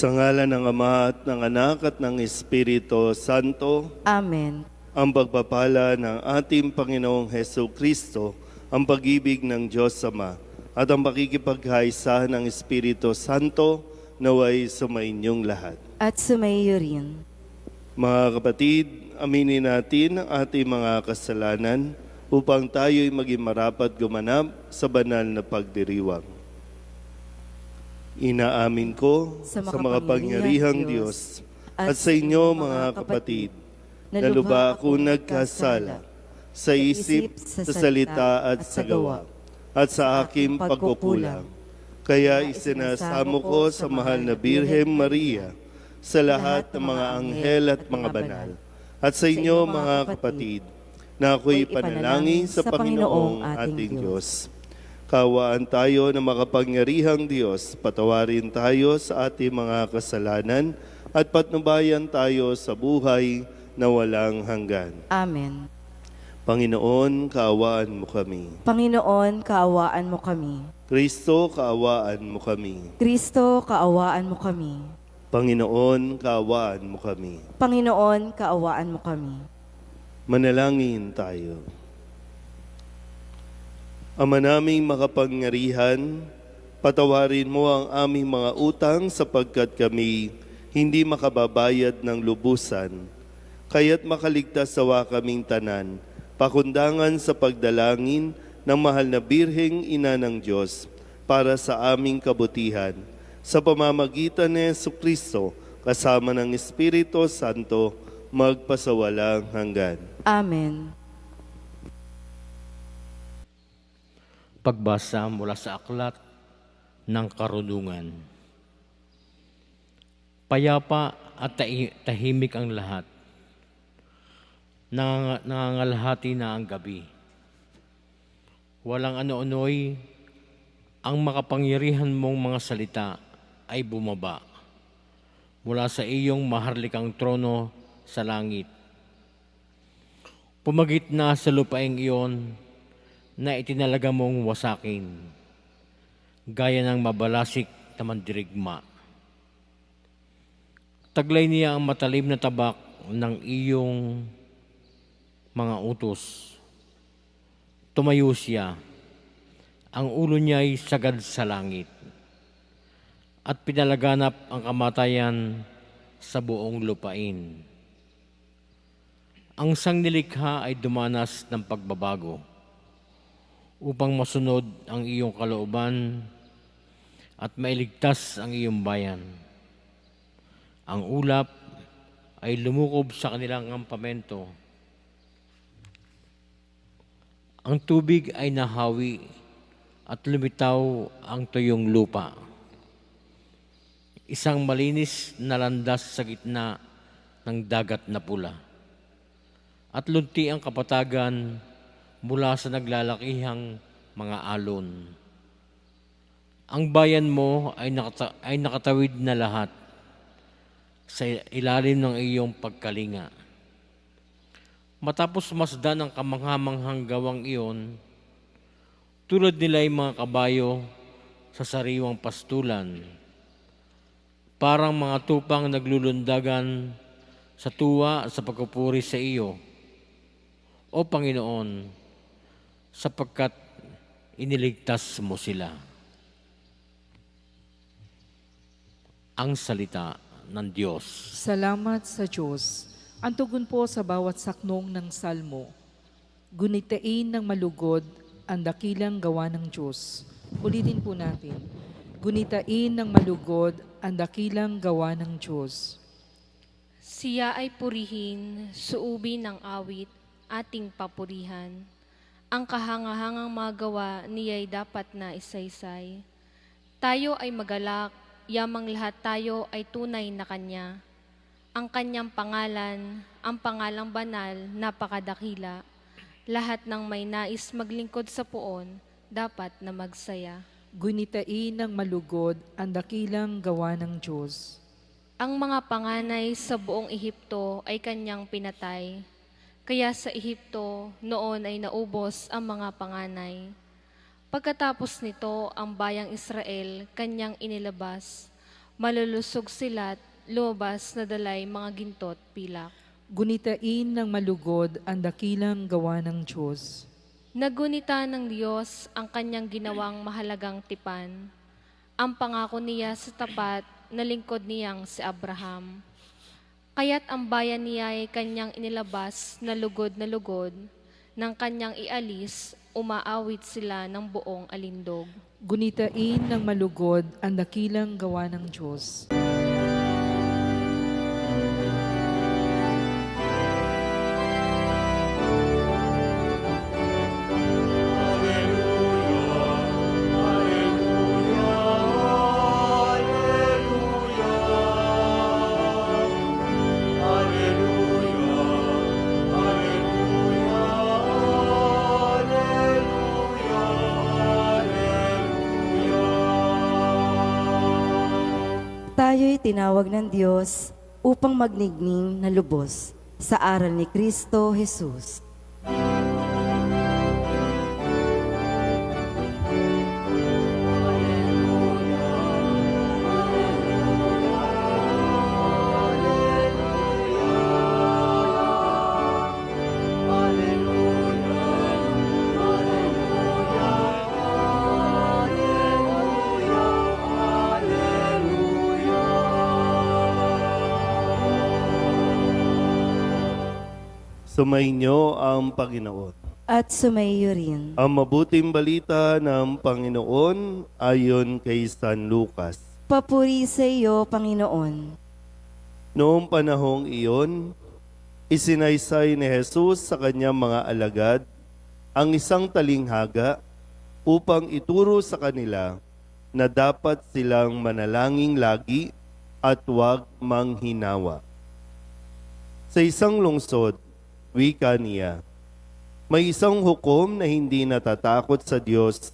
Sa ngalan ng Ama at ng Anak at ng Espiritu Santo, Amen. ang pagpapala ng ating Panginoong Heso Kristo, ang pag-ibig ng Diyos Ama, at ang pakikipagkaisa ng Espiritu Santo naway sumainyong lahat. At sumaiyo rin. Mga kapatid, aminin natin ang ating mga kasalanan upang tayo'y maging marapat gumanap sa banal na pagdiriwang. Inaamin ko sa makapangyarihang Diyos at sa inyo mga kapatid na lubha ako nagkasala sa isip, sa salita at sa gawa at sa aking pagkukulang. Kaya isinasamo ko sa mahal na Birhen Maria, sa lahat ng mga anghel at mga banal, at sa inyo mga kapatid, na ako'y panalangin sa Panginoong ating Diyos. Kaawaan tayo ng makapangyarihang Diyos, patawarin tayo sa ating mga kasalanan at patnubayan tayo sa buhay na walang hanggan. Amen. Panginoon, kaawaan mo kami. Panginoon, kaawaan mo kami. Kristo, kaawaan mo kami. Kristo, kaawaan mo kami. Panginoon, kaawaan mo kami. Panginoon, kaawaan mo kami. Manalangin tayo. Ama naming makapangyarihan, patawarin mo ang aming mga utang sapagkat kami hindi makababayad ng lubusan, kaya't makaligtas sawa kaming tanan, pakundangan sa pagdalangin ng mahal na Birheng Ina ng Diyos para sa aming kabutihan, sa pamamagitan ni Jesucristo kasama ng Espiritu Santo, magpasawalang hanggan. Amen. Pagbasa mula sa aklat ng karunungan. Payapa at tahimik ang lahat. Nangangalahati na ang gabi. Walang ano-ano'y ang makapangyarihan mong mga salita ay bumaba mula sa iyong maharlikang trono sa langit. Pumagit na sa lupaing iyon na itinalaga mong wasakin, gaya ng mabalasik na mandirigma. Taglay niya ang matalim na tabak ng iyong mga utos. Tumayo siya, ang ulo niya'y sagad sa langit, at pinalaganap ang kamatayan sa buong lupain. Ang sangnilikha ay dumanas ng pagbabago, upang masunod ang iyong kalooban at mailigtas ang iyong bayan. Ang ulap ay lumukob sa kanilang kampamento. Ang tubig ay nahawi at lumitaw ang tuyong lupa. Isang malinis na landas sa gitna ng dagat na pula. At lunti ang kapatagan mula sa naglalakihang mga alon. Ang bayan mo ay nakatawid na lahat sa ilalim ng iyong pagkalinga. Matapos masdan ang kamanghamanghang gawang iyon, tulad nila ay mga kabayo sa sariwang pastulan, parang mga tupang naglulundagan sa tuwa sa pagpupuri sa iyo, O Panginoon, sapagkat iniligtas mo sila. Ang salita ng Diyos. Salamat sa Diyos. Ang tugon po sa bawat saknong ng salmo. Gunitain ng malugod ang dakilang gawa ng Diyos. Ulitin po natin. Gunitain ng malugod ang dakilang gawa ng Diyos. Siya ay purihin, suubin ng awit, ating papurihan. Ang kahangahangang magawa niya'y dapat na isaysay. Tayo ay magalak, yamang lahat tayo ay tunay na Kanya. Ang Kanyang pangalan, ang pangalang banal, napakadakila. Lahat ng may nais maglingkod sa poon, dapat na magsaya. Gunitain ng malugod ang dakilang gawa ng Diyos. Ang mga panganay sa buong Ehipto ay Kanyang pinatay. Kaya sa Ehipto, noon ay naubos ang mga panganay. Pagkatapos nito, ang bayang Israel, Kanyang inilabas. Malulusog sila't lumabas na dalay mga gintot pilak. Gunitain ng malugod ang dakilang gawa ng Diyos. Nagunita ng Diyos ang kanyang ginawang mahalagang tipan. Ang pangako niya sa tapat na lingkod niyang si Abraham. Kaya't ang bayan niya ay kanyang inilabas na lugod, nang kanyang ialis, umaawit sila ng buong alindog. Gunitain ng malugod ang dakilang gawa ng Diyos. Tayo'y tinawag ng Diyos upang magnigning na lubos sa aral ni Kristo Jesus. Sumainyo ang Panginoon. At sumaiyo rin. Ang mabuting balita ng Panginoon ayon kay San Lucas. Papuri sa iyo, Panginoon. Noong panahong iyon, isinaysay ni Jesus sa kanyang mga alagad ang isang talinghaga upang ituro sa kanila na dapat silang manalangin lagi at huwag manghinawa. Sa isang lungsod, wika niya, may isang hukom na hindi natatakot sa Diyos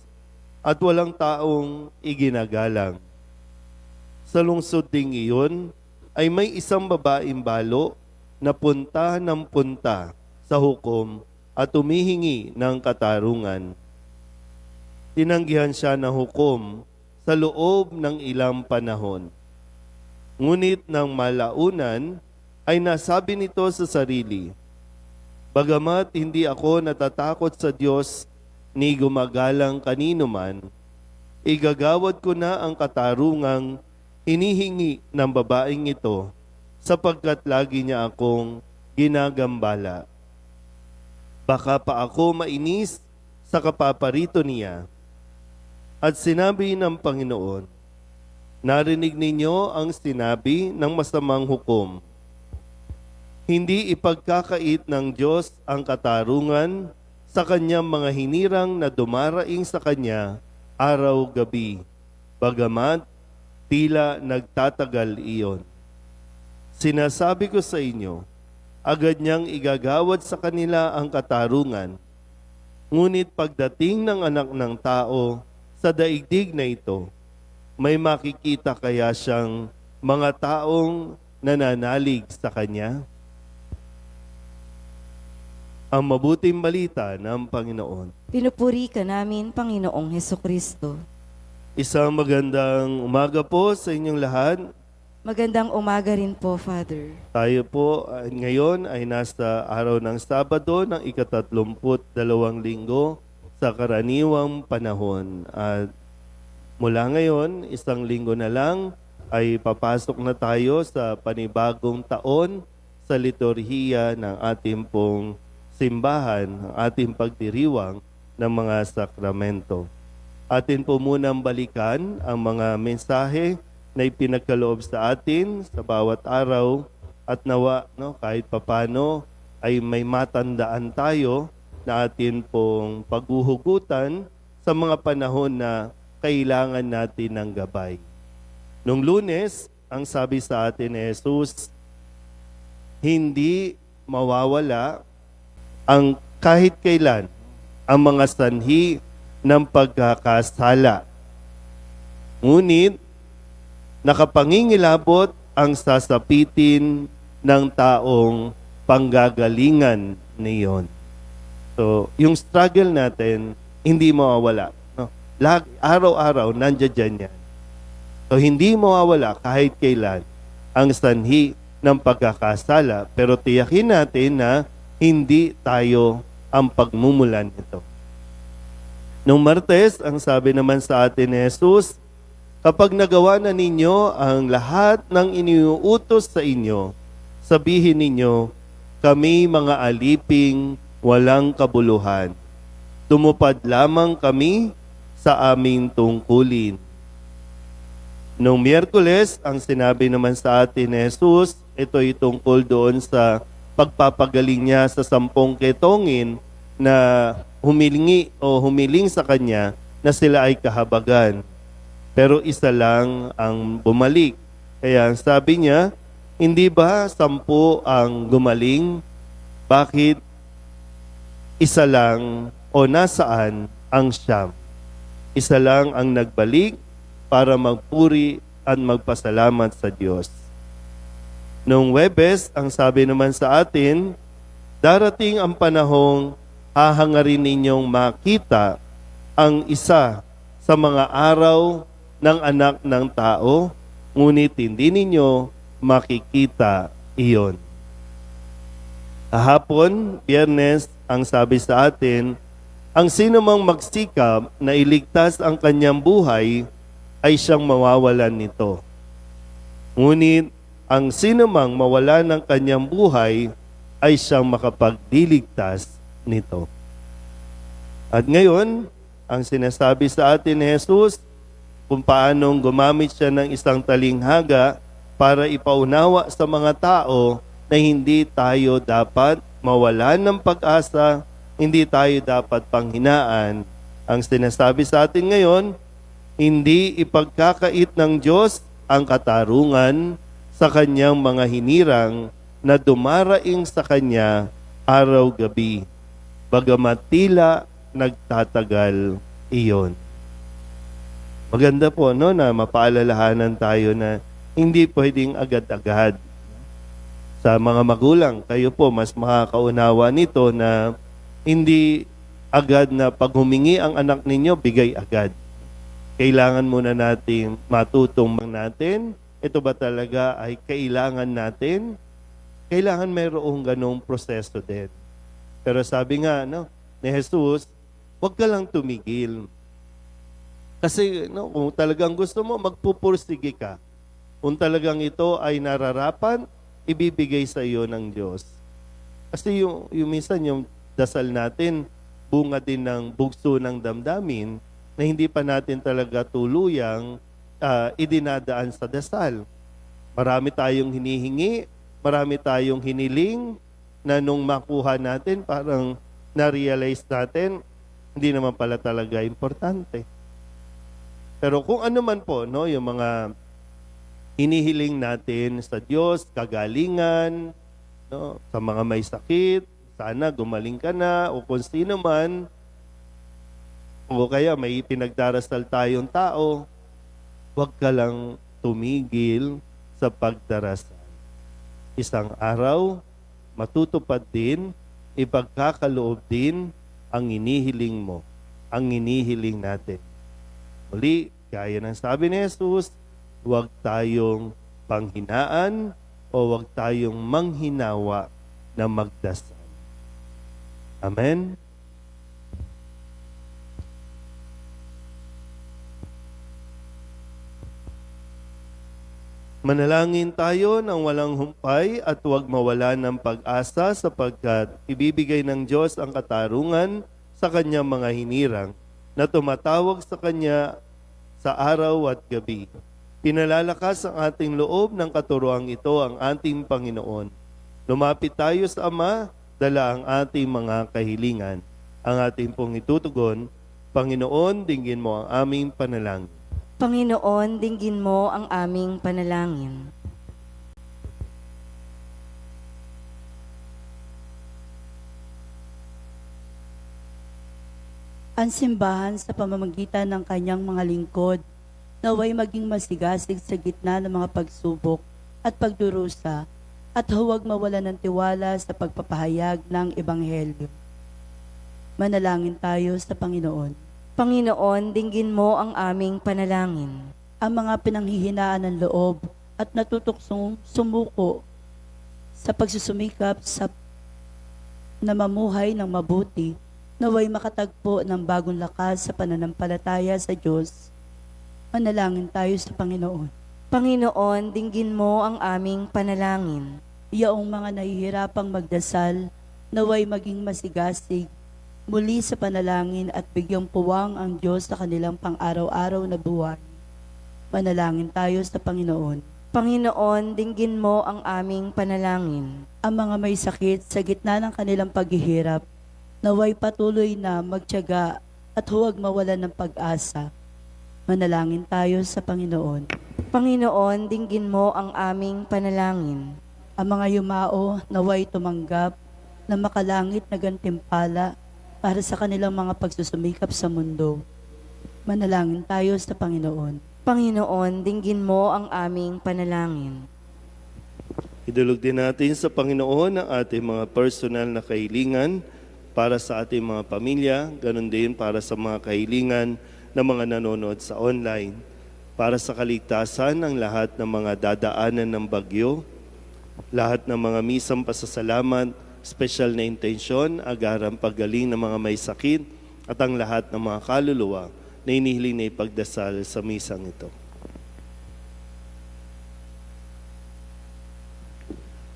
at walang taong iginagalang. Sa lungsod ding iyon ay may isang babaeng balo na punta ng punta sa hukom at humihingi ng katarungan. Tinanggihan siya ng hukom sa loob ng ilang panahon. Ngunit nang malaunan ay nasabi nito sa sarili, "Bagamat hindi ako natatakot sa Diyos ni gumagalang kanino man, igagawad ko na ang katarungang hinihingi ng babaeng ito sapagkat lagi niya akong ginagambala. Baka pa ako mainis sa kapaparito niya." At sinabi ng Panginoon, "Narinig ninyo ang sinabi ng masamang hukom. Hindi ipagkakait ng Diyos ang katarungan sa kanyang mga hinirang na dumaraing sa kanya araw-gabi, bagamat tila nagtatagal iyon. Sinasabi ko sa inyo, agad niyang igagawad sa kanila ang katarungan. Ngunit pagdating ng anak ng tao sa daigdig na ito, may makikita kaya siyang mga taong nananalig sa kanya?" Ang mabuting balita ng Panginoon. Pinupuri ka namin, Panginoong Hesukristo. Isang magandang umaga po sa inyong lahat. Magandang umaga rin po, Father. Tayo po ngayon ay nasa araw ng Sabado ng ika-32 linggo sa karaniwang panahon. At mula ngayon, isang linggo na lang ay papasok na tayo sa panibagong taon sa liturhiya ng ating pong simbahan, ang ating pagdiriwang ng mga sakramento. Atin po munang balikan ang mga mensahe na ipinagkaloob sa atin sa bawat araw at nawa kahit papano ay may matandaan tayo na atin pong paghuhugutan sa mga panahon na kailangan natin ng gabay. Nung Lunes, ang sabi sa atin ni Jesus, hindi mawawala ang kahit kailan ang mga sanhi ng pagkakasala. Ngunit, nakapangingilabot ang sasapitin ng taong panggagalingan niyon. So, yung struggle natin, hindi mawawala. No? Araw-araw, nandiyan yan. So hindi mawawala kahit kailan ang sanhi ng pagkakasala, pero tiyakin natin na hindi tayo ang pagmumulan nito. Nung Martes, ang sabi naman sa atin ni Jesus, kapag nagawa na ninyo ang lahat ng iniuutos sa inyo, sabihin ninyo, kami mga aliping walang kabuluhan. Tumupad lamang kami sa aming tungkulin. Noong Miyerkules, ang sinabi naman sa atin ni Jesus, ito'y tungkol doon sa pagpapagaling niya sa 10 ketongin na humiling sa kanya na sila ay kahabagan. Pero isa lang ang bumalik. Kaya sabi niya, hindi ba 10 ang gumaling? Bakit isa lang o nasaan ang 9? Isa lang ang nagbalik para magpuri at magpasalamat sa Diyos. Noong Huwebes, ang sabi naman sa atin, darating ang panahong hahangarin ninyong makita ang isa sa mga araw ng anak ng tao, ngunit hindi ninyo makikita iyon. Kahapon, Biyernes, ang sabi sa atin, ang sino mang magsikap na iligtas ang kanyang buhay ay siyang mawawalan nito. Ngunit ang sino mang mawala ng kanyang buhay ay siyang makapagdiligtas nito. At ngayon, ang sinasabi sa atin ni Jesus, kung paanong gumamit siya ng isang talinghaga para ipaunawa sa mga tao na hindi tayo dapat mawalan ng pag-asa, hindi tayo dapat panghinaan. Ang sinasabi sa atin ngayon, hindi ipagkakait ng Diyos ang katarungan sa kanyang mga hinirang na dumaraing sa kanya araw-gabi, bagamat tila nagtatagal iyon. Maganda po na mapaalalahanan tayo na hindi pwedeng agad-agad. Sa mga magulang, kayo po mas makakaunawa nito na hindi agad na pag humingi ang anak ninyo, bigay agad. Kailangan muna natin matutong natin, ito ba talaga ay kailangan natin? Kailangan mayroong ganong proseso din. Pero sabi nga ni Jesus, huwag ka lang tumigil. Kasi kung talagang gusto mo, magpupursige ka. Kung talagang ito ay nararapat, ibibigay sa iyo ng Diyos. Kasi yung minsan yung dasal natin, bunga din ng bugso ng damdamin na hindi pa natin talaga tuluyang idinadaan sa dasal. Marami tayong hinihingi, marami tayong hiniling na nung makuha natin, parang na-realize natin, hindi naman pala talaga importante. Pero kung ano man po, yung mga hinihiling natin sa Diyos, kagalingan, sa mga may sakit, sana gumaling ka na, o kung sino man, o kaya may pinagdarasal tayong tao, huwag ka lang tumigil sa pagdarasal. Isang araw, matutupad din, ipagkakaloob din ang inihiling mo, ang inihiling natin. Muli, gaya ng sabi ni Jesus, huwag tayong panghinaan o huwag tayong manghinawa na magdasal. Amen? Manalangin tayo ng walang humpay at huwag mawala ng pag-asa sapagkat ibibigay ng Diyos ang katarungan sa kanyang mga hinirang na tumatawag sa kanya sa araw at gabi. Pinalalakas ang ating loob ng katuroang ito ang ating Panginoon. Lumapit tayo sa Ama, dala ang ating mga kahilingan. Ang ating pong itutugon, Panginoon, dinggin mo ang aming panalangin. Panginoon, dinggin mo ang aming panalangin. Ang simbahan sa pamamagitan ng kanyang mga lingkod, naway maging masigasig sa gitna ng mga pagsubok at pagdurusa at huwag mawala ng tiwala sa pagpapahayag ng Ebanghelyo. Manalangin tayo sa Panginoon. Panginoon, dinggin mo ang aming panalangin. ang mga pinanghihinaan ng loob at natutuksong sumuko sa pagsusumikap sa namamuhay ng mabuti, naway makatagpo ng bagong lakas sa pananampalataya sa Diyos. Manalangin tayo sa Panginoon. Panginoon, dinggin mo ang aming panalangin. Iyaong mga nahihirapang magdasal, naway maging masigasig muli sa panalangin at bigyang puwang ang Diyos sa kanilang pang-araw-araw na buhay. Manalangin tayo sa Panginoon. Panginoon, dinggin mo ang aming panalangin. Ang mga may sakit sa gitna ng kanilang paghihirap, naway patuloy na magtiyaga at huwag mawalan ng pag-asa. Manalangin tayo sa Panginoon. Panginoon, dinggin mo ang aming panalangin. Ang mga yumao naway tumanggap na makalangit na gantimpala para sa kanilang mga pagsusumikap sa mundo. Manalangin tayo sa Panginoon. Panginoon, dinggin mo ang aming panalangin. Idulog din natin sa Panginoon ang ating mga personal na kahilingan para sa ating mga pamilya, ganun din para sa mga kahilingan ng mga nanonood sa online, para sa kaligtasan ng lahat ng mga dadaanan ng bagyo, lahat ng mga misang pasasalamat, special na intensyon, agarang paggaling ng mga may sakit, at ang lahat ng mga kaluluwa na inihiling na ipagdasal sa misang ito.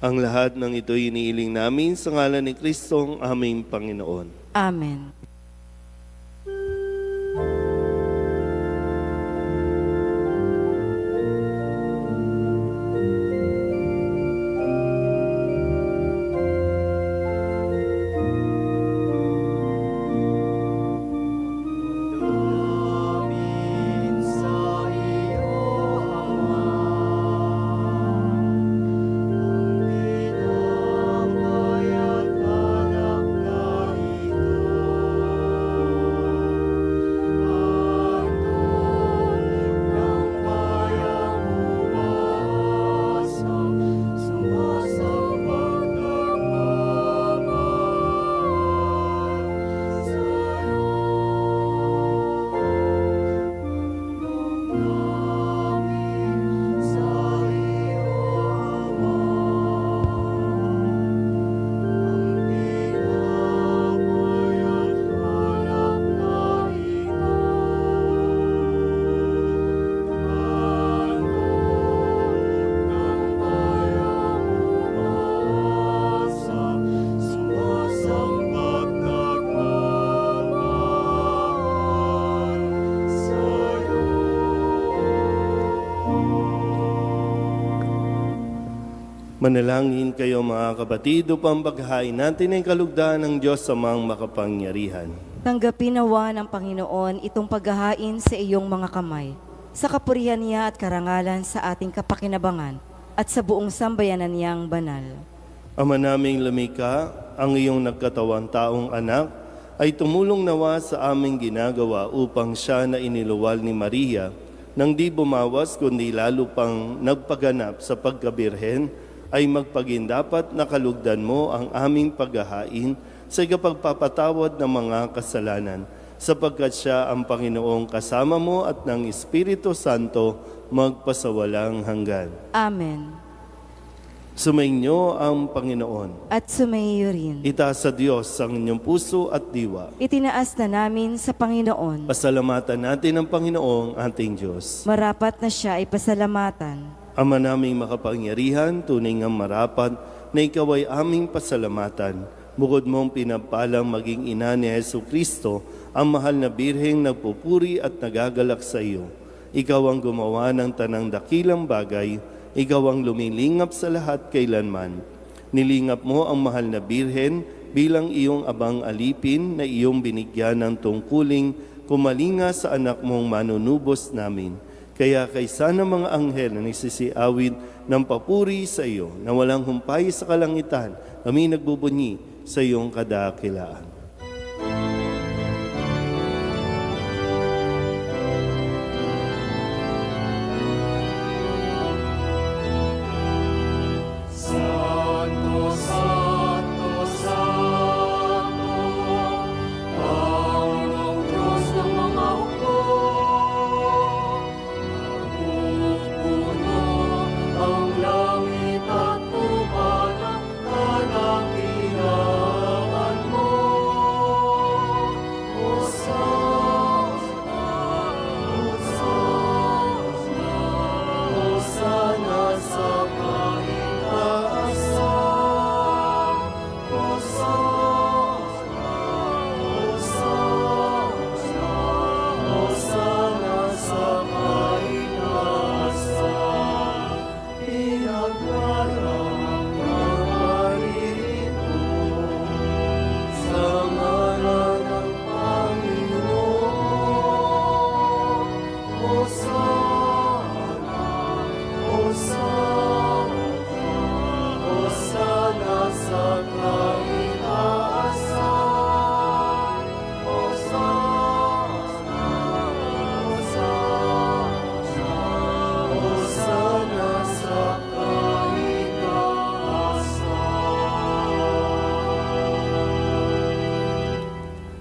Ang lahat ng ito iniiling namin sa ngalan ni Kristo, ang aming Panginoon. Amen. Manalangin kayo mga kapatid upang paghahain natin ang kalugdan ng Diyos sa mga makapangyarihan. Tanggapin nawa ng Panginoon itong paghahain sa iyong mga kamay, sa kapurihan niya at karangalan sa ating kapakinabangan at sa buong sambayanan niyang banal. Ama naming lumikha, ang iyong nagkatawang taong anak ay tumulong nawa sa aming ginagawa upang siya na iniluwal ni Maria nang di bumawas kundi lalo pang nagpaganap sa pagkabirhen ay magpagindapat na kalugdan mo ang aming paghahain sa ikapagpapatawad ng mga kasalanan, sapagkat siya ang Panginoong kasama mo at ng Espiritu Santo magpasawalang hanggan. Amen. Sumainyo ang Panginoon. At sumaiyo rin. Itaas sa Diyos ang inyong puso at diwa. Itinaas na namin sa Panginoon. Pasalamatan natin ang Panginoong ating Diyos. Marapat na siya ay pasalamatan. Ama naming makapangyarihan, tunay ngang marapat na ikaw ay aming pasalamatan. Bukod mong pinapalang maging ina ni Jesucristo, ang mahal na birheng nagpupuri at nagagalak sa iyo. Ikaw ang gumawa ng tanang dakilang bagay, ikaw ang lumilingap sa lahat kailanman. Nilingap mo ang mahal na birhen bilang iyong abang alipin na iyong binigyan ng tungkuling kumalinga sa anak mong manunubos namin. Kaya kaysa ng mga anghel na nagsisiawid ng papuri sa iyo na walang humpay sa kalangitan, kami nagbubunyi sa iyong kadakilaan.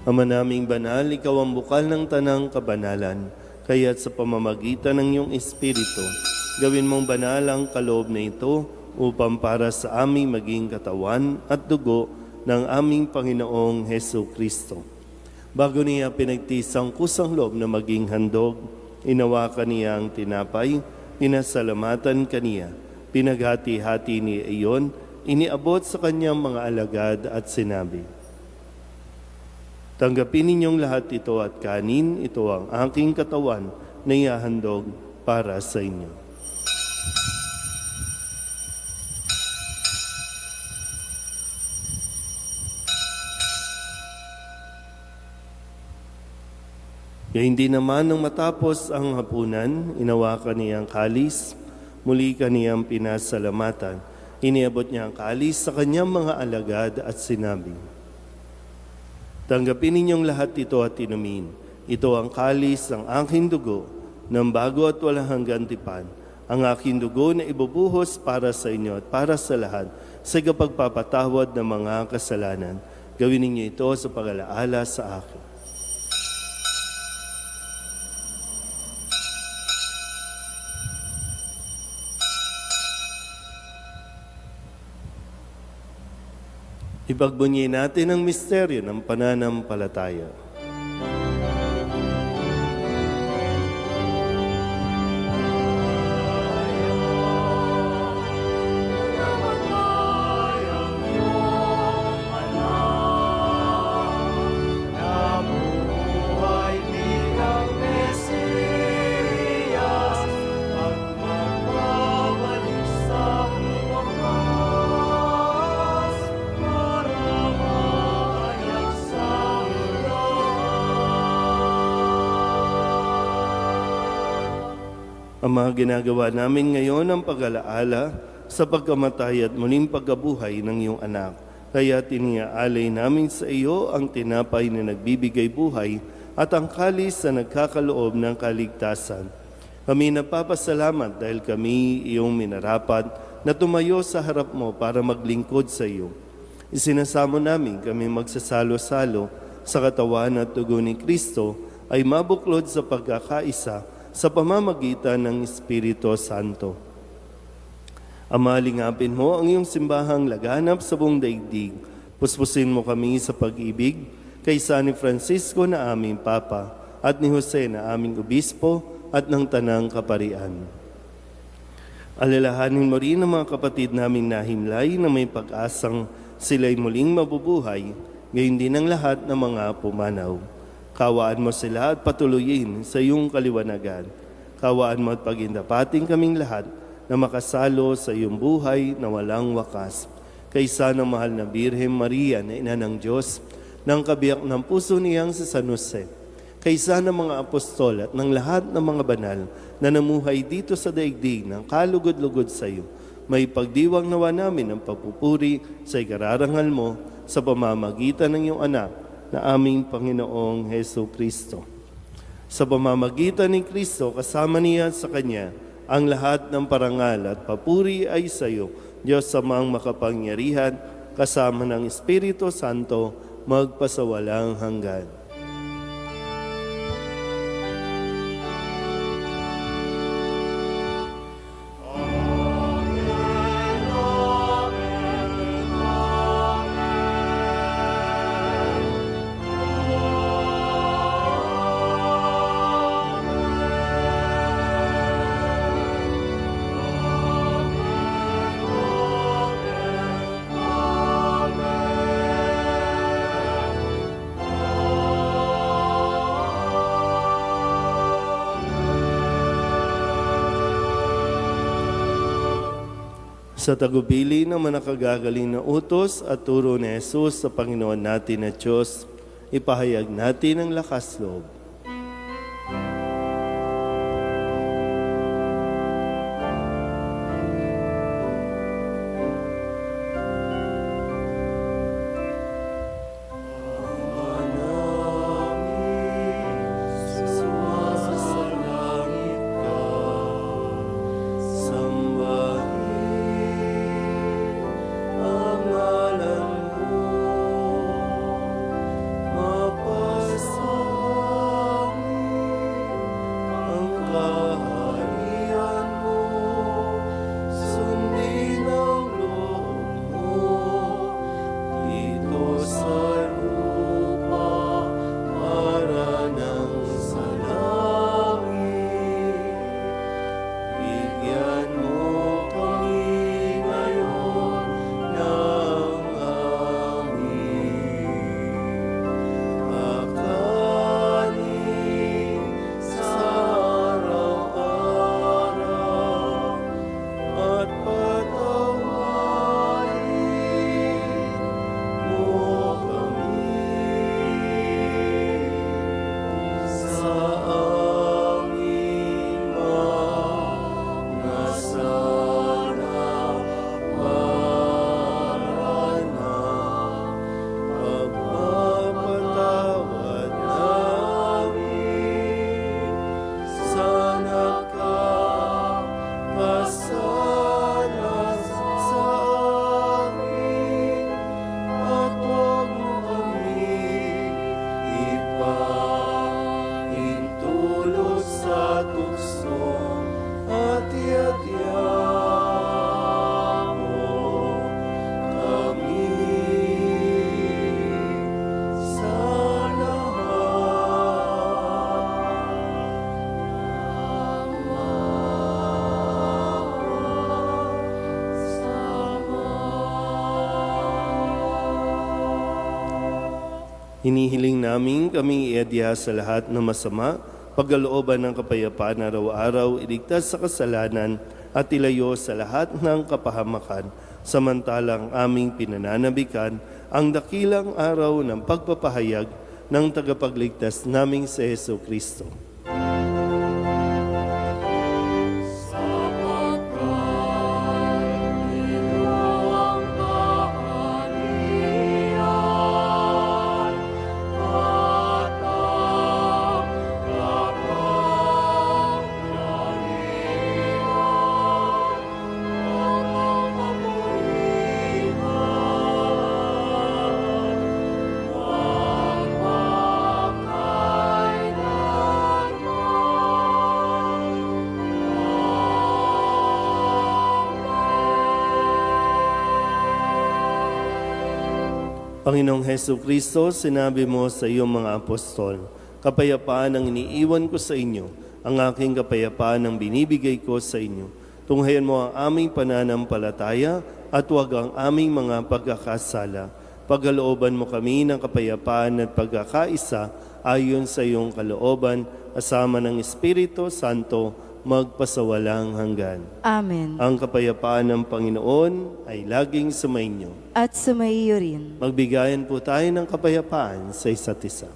Ama naming banal, ikaw ang bukal ng tanang kabanalan, kaya't sa pamamagitan ng iyong Espiritu, gawin mong banal ang kaloob na ito upang para sa aming maging katawan at dugo ng aming Panginoong Heso Kristo. Bago niya pinagtisang kusang loob na maging handog, inawakan niya ang tinapay, pinasalamatan kaniya, pinaghati-hati niya iyon, iniabot sa kanyang mga alagad at sinabi, "Tanggapin ninyong lahat ito at kanin, ito ang aking katawan na ihahandog para sa inyo." Kaya hindi naman nang matapos ang hapunan, inawakan niya ang kalis, muli kaniyang pinasalamatan. Iniabot niya ang kalis sa kanyang mga alagad at sinabi, "Tanggapin ninyong lahat ito at inumin. Ito ang kalis ng aking dugo, ng bago at walang hanggang tipan. Ang aking dugo na ibubuhos para sa inyo at para sa lahat sa kapagpapatawad ng mga kasalanan. Gawin ninyo ito sa pag-alaala sa akin." Ipagbunyi natin ang misteryo ng pananampalataya. Ang mga ginagawa namin ngayon ang pag-alaala sa pagkamatay at muling pagkabuhay ng iyong anak. Kaya tiniaalay namin sa iyo ang tinapay na nagbibigay buhay at ang kalis na nagkakaloob ng kaligtasan. Kami nagpapasalamat dahil kami iyong minarapat na tumayo sa harap mo para maglingkod sa iyo. Isinasamo namin kami magsasalo-salo sa katawan at dugo ni Kristo ay mabuklod sa pagkakaisa sa pamamagitan ng Espiritu Santo. Ama, lingapin mo ang iyong simbahang laganap sa buong daigdig. Puspusin mo kami sa pag-ibig kay San Francisco na aming Papa at ni Jose na aming Obispo at ng Tanang Kaparian. Alalahanin mo rin ang mga kapatid naming nahimlay na may pag-asang sila'y muling mabubuhay, gayon din ang lahat ng mga pumanaw. Kawaan mo sila at patuloyin sa iyong kaliwanagan. Kawaan mo at pagindapating kaming lahat na makasalo sa iyong buhay na walang wakas. Kaysa ng mahal na Birhen Maria na ina ng Diyos, ng kabiyak ng puso niyang si San Jose, kaysa ng mga apostol at ng lahat ng mga banal na namuhay dito sa daigdig ng kalugod-lugod sa iyo, may pagdiwang nawa namin ang papupuri sa ikararangal mo sa pamamagitan ng iyong anak na aming Panginoong Heso Kristo. Sa pamamagitan ni Kristo, kasama niya sa Kanya, ang lahat ng parangal at papuri ay sa iyo, Diyos Amang makapangyarihan, kasama ng Espiritu Santo, magpasawalang hanggan. Sa tagubili ng manakagagaling na utos at turo ni Jesus sa Panginoon natin na Diyos, ipahayag natin ang lakas loob. Hinihiling namin kami iadya sa lahat ng masama, pagkalooban ng kapayapaan araw-araw, iligtas sa kasalanan at ilayo sa lahat ng kapahamakan, samantalang aming pinananabikan ang dakilang araw ng pagpapahayag ng tagapagligtas naming si Hesu Kristo. Panginoong Hesu Kristo, sinabi mo sa iyong mga apostol, kapayapaan ang iniiwan ko sa inyo, ang aking kapayapaan ang binibigay ko sa inyo. Tunghayan mo ang aming pananampalataya at huwag ang aming mga pagkakasala. Pagkalooban mo kami ng kapayapaan at pagkakaisa ayon sa iyong kalooban, kasama ng Espiritu Santo, magpasawalang hanggan. Amen. Ang kapayapaan ng Panginoon ay laging sumainyo. At sumaiyo rin. Magbigayan po tayo ng kapayapaan sa isa't isa.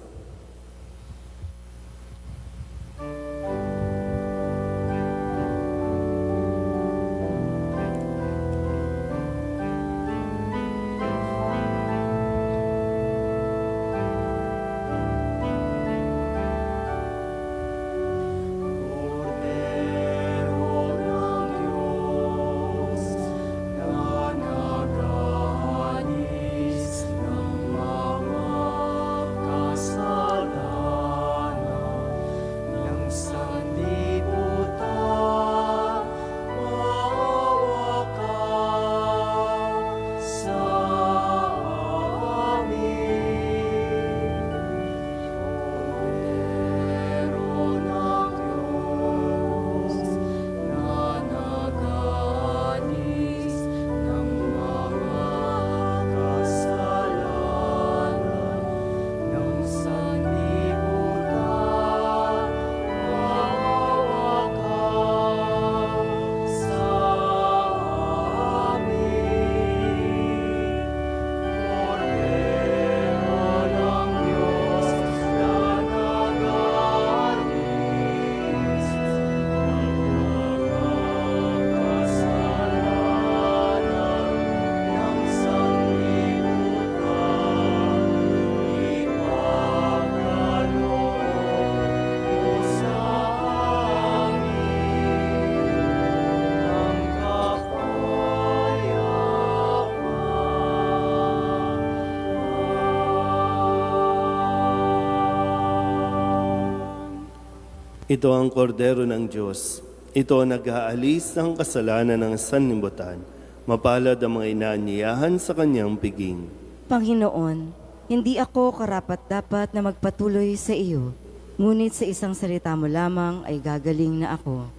Ito ang kordero ng Diyos. Ito ang nag-aalis ng kasalanan ng sanlibutan. Mapalad ang mga inaanyayahan sa kanyang piging. Panginoon, hindi ako karapat-dapat na magpatuloy sa iyo, ngunit sa isang salita mo lamang ay gagaling na ako.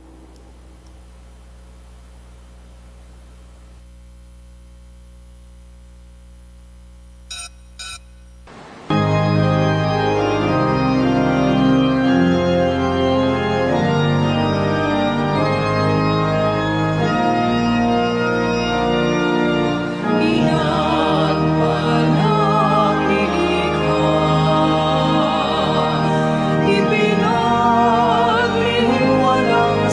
Ipinagdiwa ng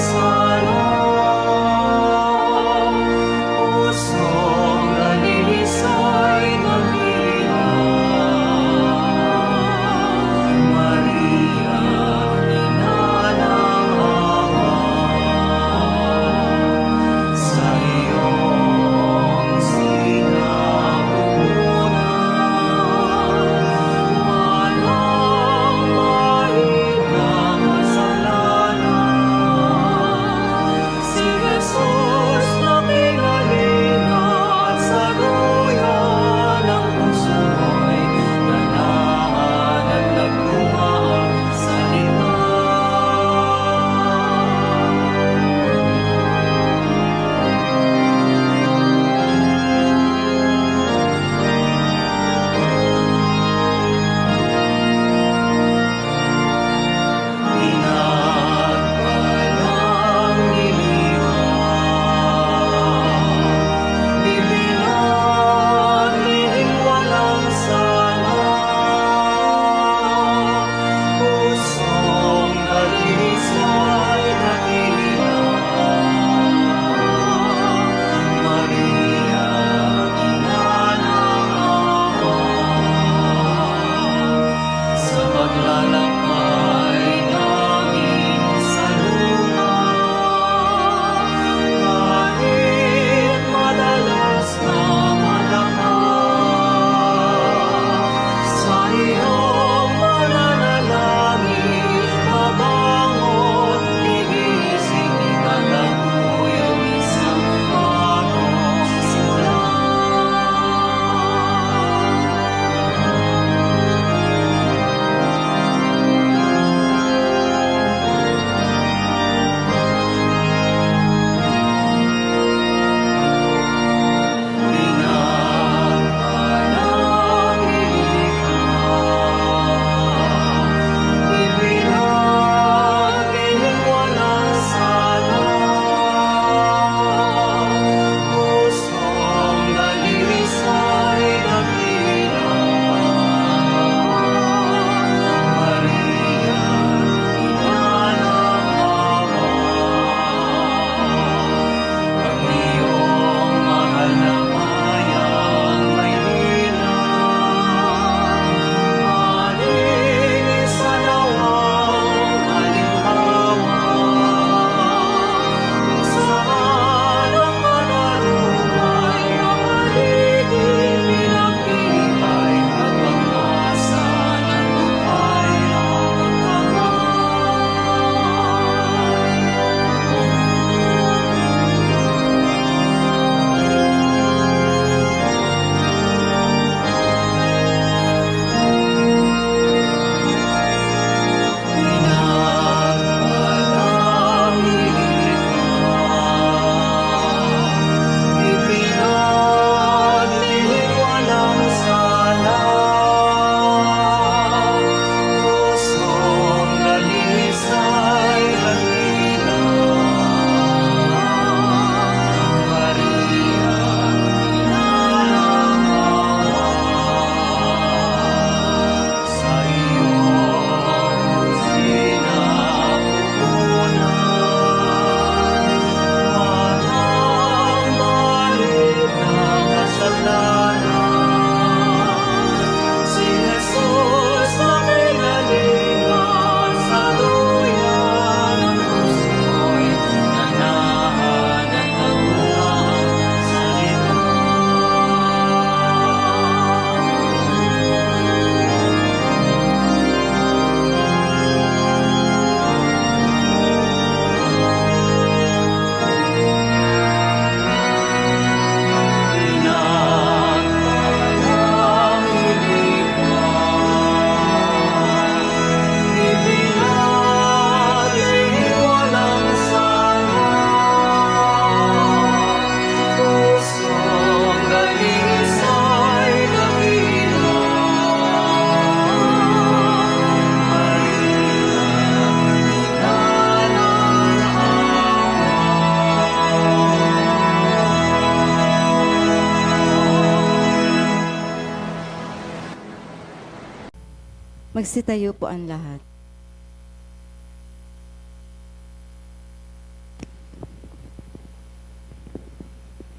Magsitayo po ang lahat.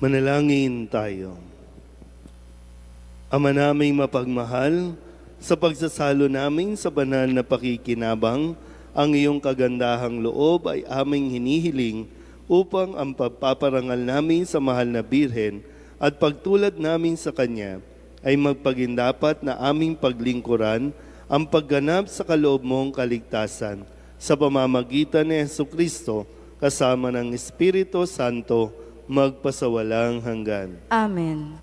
Manalangin tayo. Ama naming mapagmahal, sa pagsasalo namin sa banal na pakikinabang, ang iyong kagandahang loob ay aming hinihiling upang ang pagpaparangal namin sa mahal na Birhen at pagtulad namin sa Kanya ay magpagindapat na aming paglingkuran ang pagganap sa kaloob mong kaligtasan sa pamamagitan ni Jesucristo kasama ng Espiritu Santo magpasawalang hanggan. Amen.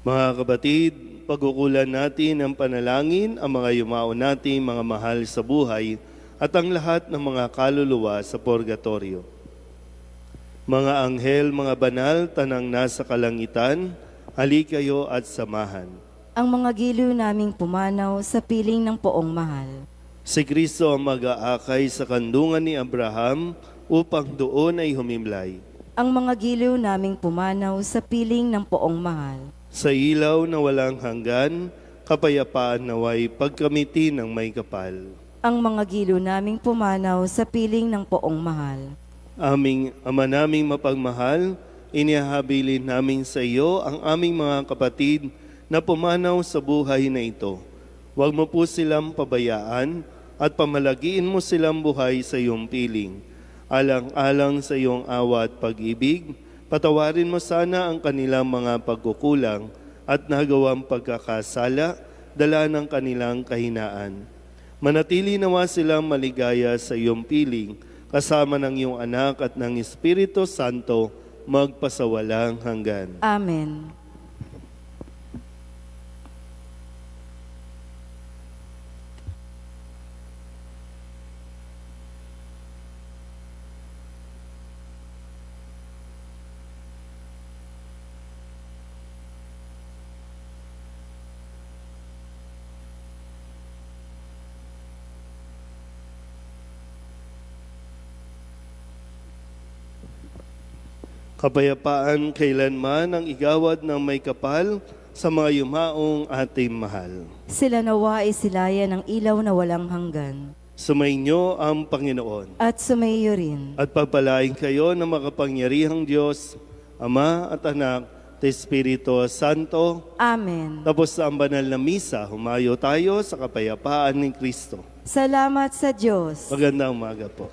Mga kapatid, pagkukulan natin ang panalangin ang mga yumao nating mga mahal sa buhay at ang lahat ng mga kaluluwa sa purgatorio. Mga anghel, mga banal, tanang nasa kalangitan, halikayo at samahan. Ang mga giliw naming pumanaw sa piling ng poong mahal. Si Kristo ang mag-aakay sa kandungan ni Abraham upang doon ay humimlay. Ang mga giliw naming pumanaw sa piling ng poong mahal. Sa ilaw na walang hanggan, kapayapaan naway pagkamiti ng may kapal. Ang mga giliw naming pumanaw sa piling ng poong mahal. Aming Ama naming mapagmahal, inihabilin namin sa iyo ang aming mga kapatid na pumanaw sa buhay na ito. Huwag mo po silang pabayaan at pamalagiin mo silang buhay sa iyong piling. Alang-alang sa iyong awa at pag-ibig, patawarin mo sana ang kanilang mga pagkukulang at nagawang pagkakasala, dala ng kanilang kahinaan. Manatili nawa silang maligaya sa iyong piling, kasama ng iyong anak at ng Espiritu Santo, magpasawalang hanggan. Amen. Kapayapaan kailanman ang igawad ng may kapal sa mga yumaong ating mahal. Sila nawa ay silayan ng ilaw na walang hanggan. Sumainyo ang Panginoon. At sumaiyo rin. At pagpalain kayo ng makapangyarihang Diyos, Ama at Anak, at Espiritu Santo. Amen. Tapos sa ang banal na misa, humayo tayo sa kapayapaan ni Kristo. Salamat sa Diyos. Magandang umaga po.